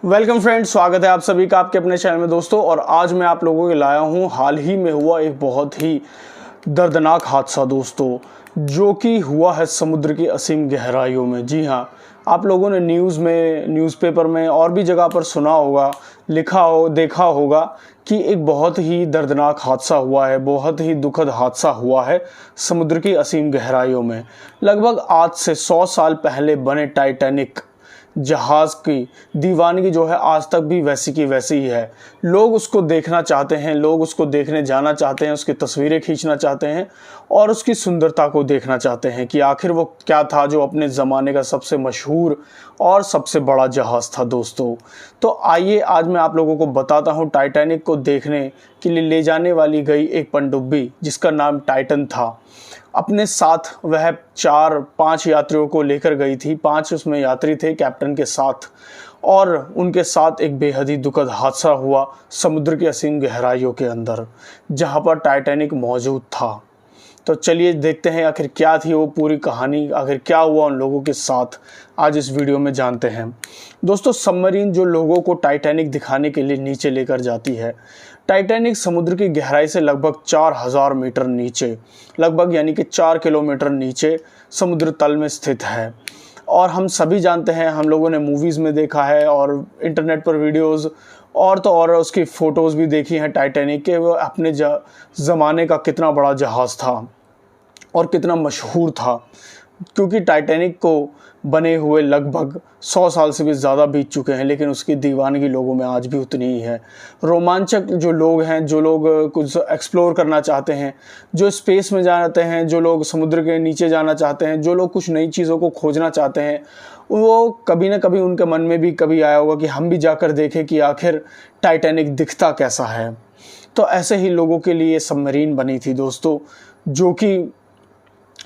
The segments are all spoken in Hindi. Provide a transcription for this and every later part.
वेलकम फ्रेंड्स, स्वागत है आप सभी का आपके अपने चैनल में दोस्तों। और आज मैं आप लोगों के लाया हूं हाल ही में हुआ एक बहुत ही दर्दनाक हादसा दोस्तों, जो कि हुआ है समुद्र की असीम गहराइयों में। जी हाँ, आप लोगों ने न्यूज़ में, न्यूज़पेपर में और भी जगह पर सुना होगा, देखा होगा कि एक बहुत ही दर्दनाक हादसा हुआ है, बहुत ही दुखद हादसा हुआ है समुद्र की असीम गहराइयों में। लगभग आज से 100 साल पहले बने टाइटैनिक जहाज़ की दीवानगी जो है आज तक भी वैसी की वैसी ही है। लोग उसको देखना चाहते हैं, लोग उसको देखने जाना चाहते हैं, उसकी तस्वीरें खींचना चाहते हैं और उसकी सुंदरता को देखना चाहते हैं कि आखिर वो क्या था जो अपने ज़माने का सबसे मशहूर और सबसे बड़ा जहाज़ था दोस्तों। तो आइए आज मैं आप लोगों को बताता हूँ टाइटैनिक को देखने के लिए ले जाने वाली गई एक पनडुब्बी जिसका नाम टाइटन था। अपने साथ वह 4-5 यात्रियों को लेकर गई थी, 5 उसमें यात्री थे कैप्टन के साथ, और उनके साथ एक बेहद ही दुखद हादसा हुआ समुद्र की असीम गहराइयों के अंदर, जहां पर टाइटैनिक मौजूद था। तो चलिए देखते हैं आखिर क्या थी वो पूरी कहानी, आखिर क्या हुआ उन लोगों के साथ, आज इस वीडियो में जानते हैं दोस्तों। सबमरीन जो लोगों को टाइटैनिक दिखाने के लिए नीचे लेकर जाती है। टाइटैनिक समुद्र की गहराई से लगभग 4000 मीटर नीचे, लगभग यानी कि 4 किलोमीटर नीचे समुद्र तल में स्थित है। और हम सभी जानते हैं, हम लोगों ने मूवीज़ में देखा है और इंटरनेट पर वीडियोज़ और तो और उसकी फ़ोटोज़ भी देखी हैं टाइटैनिक के। वो अपने ज़माने का कितना बड़ा जहाज़ था और कितना मशहूर था, क्योंकि टाइटैनिक को बने हुए लगभग 100 साल से भी ज़्यादा बीत चुके हैं, लेकिन उसकी दीवानगी लोगों में आज भी उतनी ही है। रोमांचक जो लोग हैं, जो लोग कुछ एक्सप्लोर करना चाहते हैं, जो स्पेस में जाते हैं, जो लोग समुद्र के नीचे जाना चाहते हैं, जो लोग कुछ नई चीज़ों को खोजना चाहते हैं, वो कभी ना कभी उनके मन में भी कभी आया होगा कि हम भी जाकर देखें कि आखिर टाइटैनिक दिखता कैसा है। तो ऐसे ही लोगों के लिए सबमरीन बनी थी दोस्तों, जो कि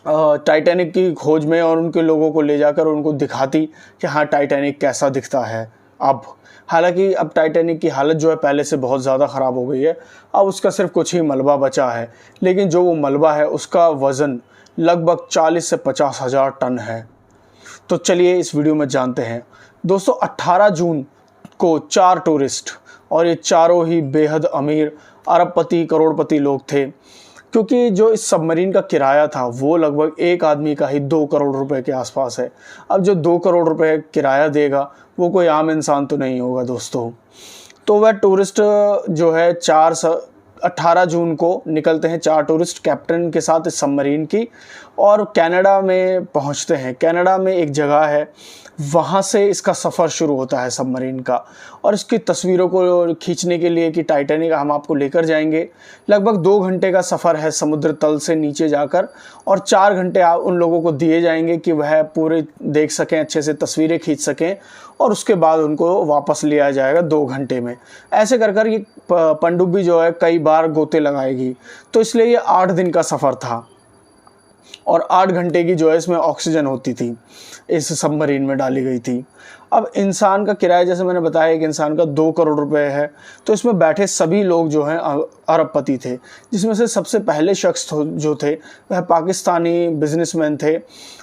टाइटैनिक की खोज में और उनके लोगों को ले जाकर उनको दिखाती कि हाँ टाइटैनिक कैसा दिखता है अब। हालांकि अब टाइटैनिक की हालत जो है पहले से बहुत ज़्यादा ख़राब हो गई है, अब उसका सिर्फ कुछ ही मलबा बचा है, लेकिन जो वो मलबा है उसका वज़न लगभग 40 से 50 हज़ार टन है। तो चलिए इस वीडियो में जानते हैं दोस्तों। 18 जून को 4 टूरिस्ट, और ये चारों ही बेहद अमीर अरबपति करोड़पति लोग थे, क्योंकि जो इस सबमरीन का किराया था वो लगभग एक आदमी का ही 2 करोड़ रुपए के आसपास है। अब जो 2 करोड़ रुपए किराया देगा वो कोई आम इंसान तो नहीं होगा दोस्तों। तो वह टूरिस्ट जो है 18 जून को निकलते हैं 4 टूरिस्ट कैप्टन के साथ इस सबमरीन की, और कनाडा में पहुंचते हैं। कनाडा में एक जगह है, वहाँ से इसका सफ़र शुरू होता है सबमरीन का। और इसकी तस्वीरों को खींचने के लिए कि टाइटैनिक हम आपको लेकर जाएंगे। लगभग 2 घंटे का सफ़र है समुद्र तल से नीचे जाकर, और 4 घंटे उन लोगों को दिए जाएंगे कि वह पूरे देख सकें, अच्छे से तस्वीरें खींच सकें, और उसके बाद उनको वापस लिया जाएगा 2 घंटे में। ऐसे कर कर ये पनडुब्बी जो है कई बार गोते लगाएगी। तो इसलिए ये 8 दिन का सफ़र था, और 8 घंटे की जो है इसमें ऑक्सीजन होती थी, इस सबमरीन में डाली गई थी। अब इंसान का किराया, जैसे मैंने बताया, एक इंसान का 2 करोड़ रुपए है। तो इसमें बैठे सभी लोग जो हैं अरबपति थे, जिसमें से सबसे पहले शख्स जो थे वह पाकिस्तानी बिजनेसमैन थे,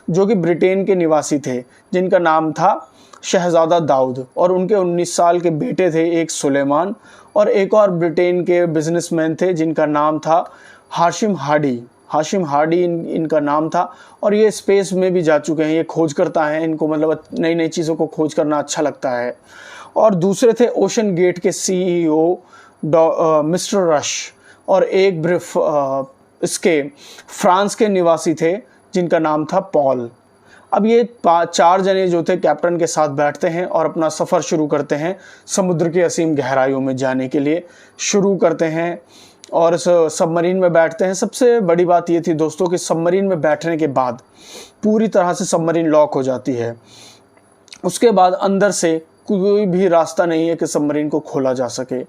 जो कि ब्रिटेन के निवासी थे, जिनका नाम था शहज़ादा दाऊद, और उनके 19 साल के बेटे थे एक सुलेमान, और एक और ब्रिटेन के बिजनेसमैन थे जिनका नाम था हाशिम हार्डी इनका नाम था। और ये स्पेस में भी जा चुके हैं, ये खोज करता है, इनको मतलब नई नई चीज़ों को खोज करना अच्छा लगता है। और दूसरे थे ओशन गेट के सीईओ मिस्टर रश, और एक ब्रिफ इसके फ्रांस के निवासी थे जिनका नाम था पॉल। अब ये 4 जने जो थे कैप्टन के साथ बैठते हैं और अपना सफ़र शुरू करते हैं समुद्र की असीम गहराइयों में जाने के लिए शुरू करते हैं, और इस सबमरीन में बैठते हैं। सबसे बड़ी बात ये थी दोस्तों कि सबमरीन में बैठने के बाद पूरी तरह से सबमरीन लॉक हो जाती है। उसके बाद अंदर से कोई भी रास्ता नहीं है कि सबमरीन को खोला जा सके।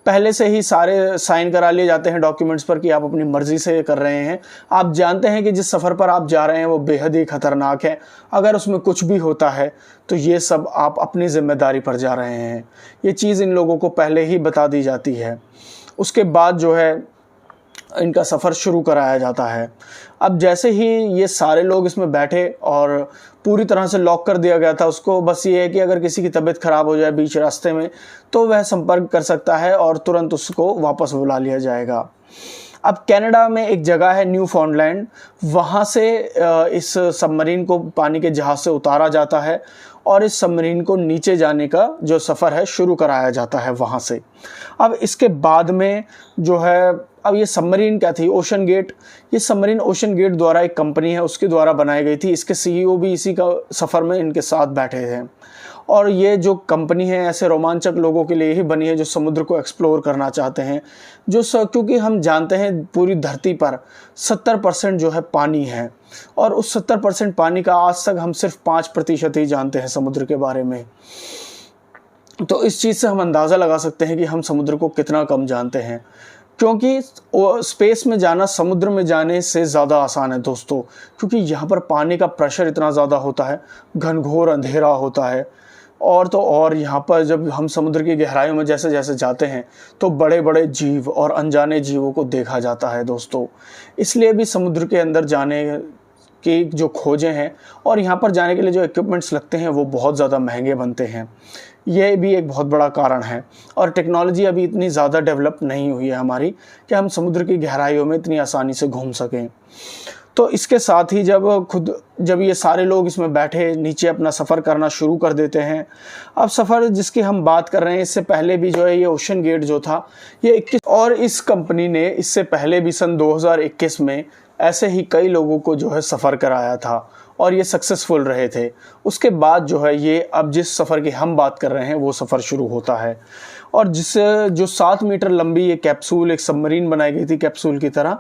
पहले से ही सारे साइन करा लिए जाते हैं डॉक्यूमेंट्स पर कि आप अपनी मर्ज़ी से कर रहे हैं। आप जानते हैं कि जिस सफ़र पर आप जा रहे हैं वो बेहद ही ख़तरनाक है। अगर उसमें कुछ भी होता है तो ये सब आप अपनी ज़िम्मेदारी पर जा रहे हैं। ये चीज़ इन लोगों को पहले ही बता दी जाती है। उसके बाद जो है इनका सफ़र शुरू कराया जाता है। अब जैसे ही ये सारे लोग इसमें बैठे और पूरी तरह से लॉक कर दिया गया था उसको। बस ये है कि अगर किसी की तबीयत खराब हो जाए बीच रास्ते में तो वह संपर्क कर सकता है और तुरंत उसको वापस बुला लिया जाएगा। अब कनाडा में एक जगह है न्यू फाउंडलैंड, वहाँ से इस सबमरीन को पानी के जहाज़ से उतारा जाता है और इस सबमरीन को नीचे जाने का जो सफ़र है शुरू कराया जाता है वहाँ से। अब इसके बाद में जो है, अब ये सबमरीन क्या थी, ओशन गेट। ये सबमरीन ओशन गेट द्वारा एक कंपनी है उसके द्वारा बनाई गई थी। इसके सीईओ भी इसी का सफ़र में इनके साथ बैठे थे। और ये जो कंपनी है ऐसे रोमांचक लोगों के लिए ही बनी है जो समुद्र को एक्सप्लोर करना चाहते हैं, क्योंकि हम जानते हैं पूरी धरती पर 70% जो है पानी है और उस 70% पानी का आज तक हम सिर्फ 5% ही जानते हैं समुद्र के बारे में। तो इस चीज़ से हम अंदाज़ा लगा सकते हैं कि हम समुद्र को कितना कम जानते हैं, क्योंकि स्पेस में जाना समुद्र में जाने से ज़्यादा आसान है दोस्तों, क्योंकि यहाँ पर पानी का प्रेशर इतना ज़्यादा होता है, घनघोर अंधेरा होता है। और यहाँ पर जब हम समुद्र की गहराइयों में जैसे जैसे जाते हैं तो बड़े बड़े जीव और अनजाने जीवों को देखा जाता है दोस्तों। इसलिए भी समुद्र के अंदर जाने की जो खोजें हैं और यहाँ पर जाने के लिए जो इक्विपमेंट्स लगते हैं वो बहुत ज़्यादा महंगे बनते हैं। ये भी एक बहुत बड़ा कारण है। और टेक्नोलॉजी अभी इतनी ज़्यादा डेवलप नहीं हुई है हमारी कि हम समुद्र की गहराइयों में इतनी आसानी से घूम सकें। तो इसके साथ ही जब ये सारे लोग इसमें बैठे नीचे अपना सफ़र करना शुरू कर देते हैं। अब सफ़र जिसकी हम बात कर रहे हैं, इससे पहले भी जो है ये ओशन गेट जो था ये 21, और इस कंपनी ने इससे पहले भी सन 2021 में ऐसे ही कई लोगों को जो है सफ़र कराया था और ये सक्सेसफुल रहे थे। उसके बाद जो है ये अब जिस सफ़र की हम बात कर रहे हैं वो सफ़र शुरू होता है और जो 7 मीटर लंबी ये कैप्सूल, एक सबमरीन बनाई गई थी कैप्सूल की तरह,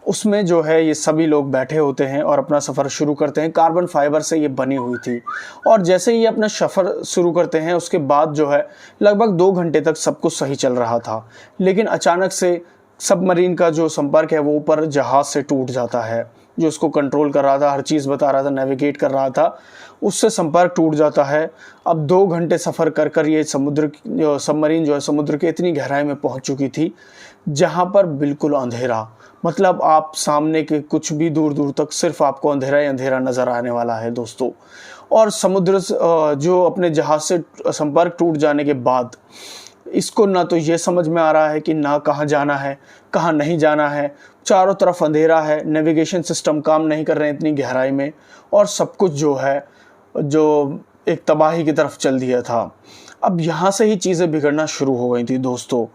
उसमें जो है ये सभी लोग बैठे होते हैं और अपना सफ़र शुरू करते हैं। कार्बन फाइबर से ये बनी हुई थी और जैसे ही ये अपना सफ़र शुरू करते हैं उसके बाद जो है लगभग 2 घंटे तक सब कुछ सही चल रहा था, लेकिन अचानक से सबमरीन का जो संपर्क है वो ऊपर जहाज़ से टूट जाता है। जो उसको कंट्रोल कर रहा था, हर चीज़ बता रहा था, नेविगेट कर रहा था, उससे संपर्क टूट जाता है। अब 2 घंटे सफ़र कर ये सबमरीन जो है समुद्र के इतनी गहराई में पहुंच चुकी थी जहां पर बिल्कुल अंधेरा, मतलब आप सामने के कुछ भी दूर दूर तक सिर्फ आपको अंधेरा ही अंधेरा नज़र आने वाला है दोस्तों। और समुद्र जो अपने जहाज़ से संपर्क टूट जाने के बाद इसको ना तो ये समझ में आ रहा है कि ना कहाँ जाना है, कहाँ नहीं जाना है, चारों तरफ अंधेरा है, नेविगेशन सिस्टम काम नहीं कर रहे हैं इतनी गहराई में, और सब कुछ जो है जो एक तबाही की तरफ चल दिया था। अब यहाँ से ही चीज़ें बिगड़ना शुरू हो गई थी दोस्तों,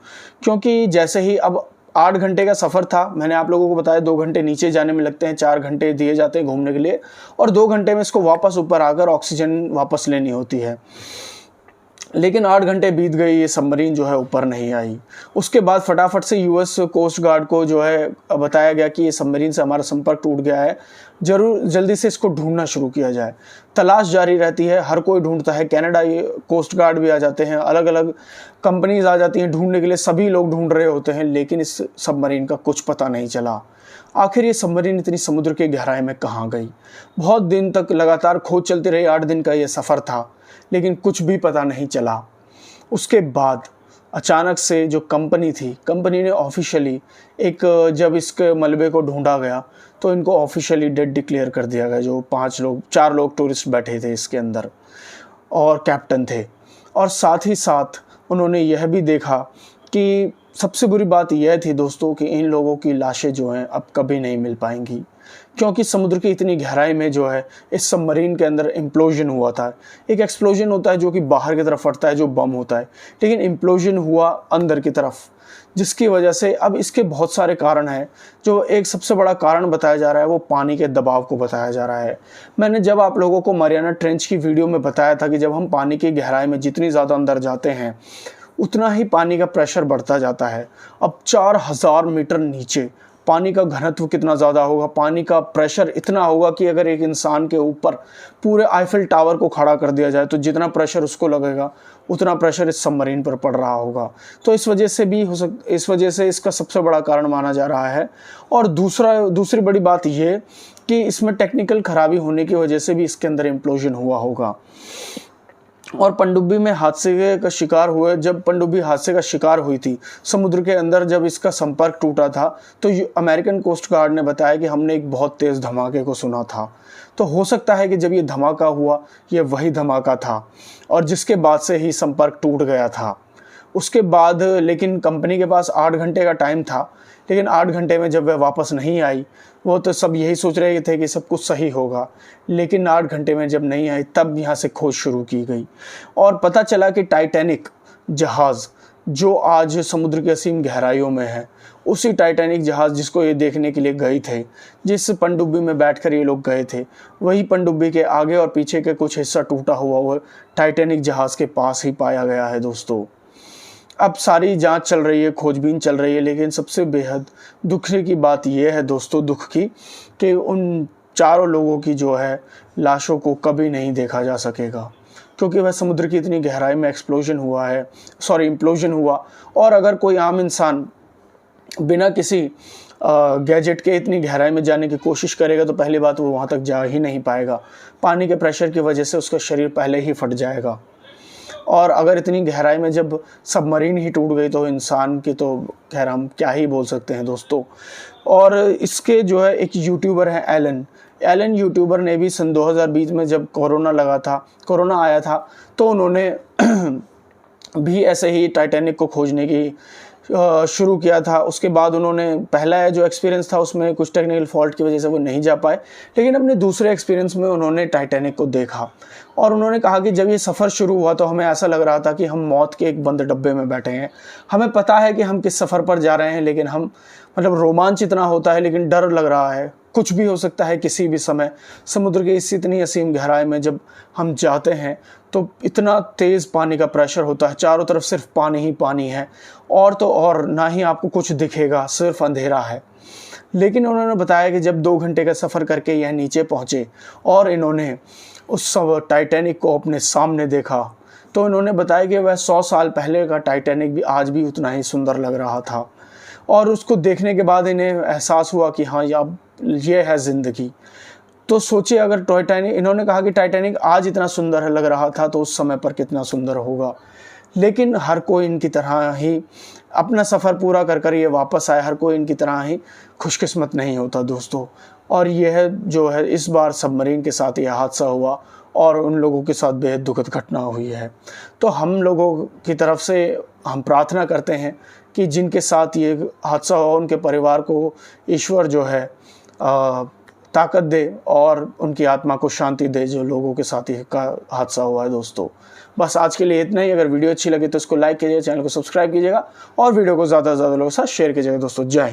क्योंकि जैसे ही अब 8 घंटे का सफ़र था, मैंने आप लोगों को बताया 2 घंटे नीचे जाने में लगते हैं, 4 घंटे दिए जाते हैं घूमने के लिए और 2 घंटे में इसको वापस ऊपर आकर ऑक्सीजन वापस लेनी होती है। लेकिन 8 घंटे बीत गए, ये सबमरीन जो है ऊपर नहीं आई। उसके बाद फटाफट से यूएस कोस्ट गार्ड को जो है बताया गया कि ये सबमरीन से हमारा संपर्क टूट गया है, जल्दी से इसको ढूंढना शुरू किया जाए। तलाश जारी रहती है, हर कोई ढूंढता है, कनाडा कोस्ट गार्ड भी आ जाते हैं, अलग अलग कंपनीज आ जाती हैं ढूंढने के लिए, सभी लोग ढूंढ रहे होते हैं, लेकिन इस सबमरीन का कुछ पता नहीं चला। आखिर ये सबमरीन इतनी समुद्र के गहराई में कहाँ गई? बहुत दिन तक लगातार खोज चलती रही, 8 दिन का ये सफ़र था, लेकिन कुछ भी पता नहीं चला। उसके बाद अचानक से जो कंपनी थी, कंपनी ने ऑफिशियली जब इसके मलबे को ढूंढा गया तो इनको ऑफिशियली डेड डिक्लेयर कर दिया गया। जो 4 लोग टूरिस्ट बैठे थे इसके अंदर और कैप्टन थे, और साथ ही साथ उन्होंने यह भी देखा कि सबसे बुरी बात यह थी दोस्तों कि इन लोगों की लाशें जो हैं अब कभी नहीं मिल पाएंगी, क्योंकि समुद्र की इतनी गहराई में जो है इस सबमरीन के अंदर इम्प्लोजन हुआ था। एक एक्सप्लोजन होता है जो कि बाहर की तरफ फटता है, जो बम होता है, लेकिन इम्प्लोजन हुआ अंदर की तरफ, जिसकी वजह से अब इसके बहुत सारे कारण हैं। जो एक सबसे बड़ा कारण बताया जा रहा है वो पानी के दबाव को बताया जा रहा है। मैंने जब आप लोगों को मारियाना ट्रेंच की वीडियो में बताया था कि जब हम पानी की गहराई में जितनी ज़्यादा अंदर जाते हैं उतना ही पानी का प्रेशर बढ़ता जाता है। अब 4000 मीटर नीचे पानी का घनत्व कितना ज़्यादा होगा, पानी का प्रेशर इतना होगा कि अगर एक इंसान के ऊपर पूरे आईफिल टावर को खड़ा कर दिया जाए तो जितना प्रेशर उसको लगेगा उतना प्रेशर इस सबमरीन पर पड़ रहा होगा। तो इस वजह से इसका सबसे बड़ा कारण माना जा रहा है। और दूसरी बड़ी बात ये कि इसमें टेक्निकल खराबी होने की वजह से भी इसके अंदर इम्प्लोजन हुआ होगा। और पनडुब्बी में हादसे का शिकार हुए, जब पनडुब्बी हादसे का शिकार हुई थी समुद्र के अंदर, जब इसका संपर्क टूटा था, तो अमेरिकन कोस्ट गार्ड ने बताया कि हमने एक बहुत तेज़ धमाके को सुना था। तो हो सकता है कि जब ये धमाका हुआ, ये वही धमाका था और जिसके बाद से ही संपर्क टूट गया था। उसके बाद लेकिन कंपनी के पास 8 घंटे का टाइम था, लेकिन 8 घंटे में जब वह वापस नहीं आई, वो तो सब यही सोच रहे थे कि सब कुछ सही होगा, लेकिन 8 घंटे में जब नहीं आई तब यहाँ से खोज शुरू की गई और पता चला कि टाइटैनिक जहाज़ जो आज समुद्र की असीम गहराइयों में है, उसी टाइटैनिक जहाज़ जिसको ये देखने के लिए गए थे, जिस पनडुब्बी में बैठकर ये लोग गए थे, वही पनडुब्बी के आगे और पीछे के कुछ हिस्सा टूटा हुआ वो टाइटैनिक जहाज़ के पास ही पाया गया है दोस्तों। अब सारी जांच चल रही है, खोजबीन चल रही है, लेकिन सबसे बेहद दुख की बात यह है दोस्तों, दुख की, कि उन चारों लोगों की जो है लाशों को कभी नहीं देखा जा सकेगा, क्योंकि वह समुद्र की इतनी गहराई में इम्प्लोजन हुआ। और अगर कोई आम इंसान बिना किसी गैजेट के इतनी गहराई में जाने की कोशिश करेगा तो पहली बात वो वहाँ तक जा ही नहीं पाएगा। पानी के प्रेशर की वजह से उसका शरीर पहले ही फट जाएगा। और अगर इतनी गहराई में जब सबमरीन ही टूट गई तो इंसान की तो खैर हम क्या ही बोल सकते हैं दोस्तों। और इसके जो है एक यूट्यूबर है एलन यूट्यूबर ने भी सन 2020 में जब कोरोना आया था, तो उन्होंने भी ऐसे ही टाइटैनिक को खोजने की शुरू किया था। उसके बाद उन्होंने पहला जो एक्सपीरियंस था उसमें कुछ टेक्निकल फॉल्ट की वजह से वो नहीं जा पाए, लेकिन अपने दूसरे एक्सपीरियंस में उन्होंने टाइटैनिक को देखा और उन्होंने कहा कि जब ये सफ़र शुरू हुआ तो हमें ऐसा लग रहा था कि हम मौत के एक बंद डब्बे में बैठे हैं। हमें पता है कि हम किस सफ़र पर जा रहे हैं, लेकिन हम रोमांच इतना होता है, लेकिन डर लग रहा है, कुछ भी हो सकता है किसी भी समय। समुद्र के इस इतनी असीम गहराई में जब हम जाते हैं तो इतना तेज़ पानी का प्रेशर होता है, चारों तरफ सिर्फ पानी ही पानी है और तो और ना ही आपको कुछ दिखेगा, सिर्फ अंधेरा है। लेकिन उन्होंने बताया कि जब 2 घंटे का सफ़र करके यह नीचे पहुँचे और इन्होंने उस टाइटैनिक को अपने सामने देखा, तो इन्होंने बताया कि वह 100 साल पहले का टाइटैनिक भी आज भी उतना ही सुंदर लग रहा था। और उसको देखने के बाद इन्हें एहसास हुआ कि हाँ ये है ज़िंदगी। तो सोचिए, अगर इन्होंने कहा कि टाइटैनिक आज इतना सुंदर लग रहा था तो उस समय पर कितना सुंदर होगा। लेकिन हर कोई इनकी तरह ही अपना सफ़र पूरा कर ये वापस आए, हर कोई इनकी तरह ही खुशकिस्मत नहीं होता दोस्तों। और यह जो है इस बार सबमरीन के साथ यह हादसा हुआ और उन लोगों के साथ बेहद दुखद घटना हुई है। तो हम लोगों की तरफ से हम प्रार्थना करते हैं कि जिनके साथ ये हादसा हुआ उनके परिवार को ईश्वर जो है ताकत दे और उनकी आत्मा को शांति दे, जो लोगों के साथ ये का हादसा हुआ है दोस्तों। बस आज के लिए इतना ही। अगर वीडियो अच्छी लगे तो इसको लाइक कीजिएगा, चैनल को सब्सक्राइब कीजिएगा और वीडियो को ज़्यादा से ज़्यादा लोगों के साथ शेयर कीजिएगा दोस्तों। जय हिंद।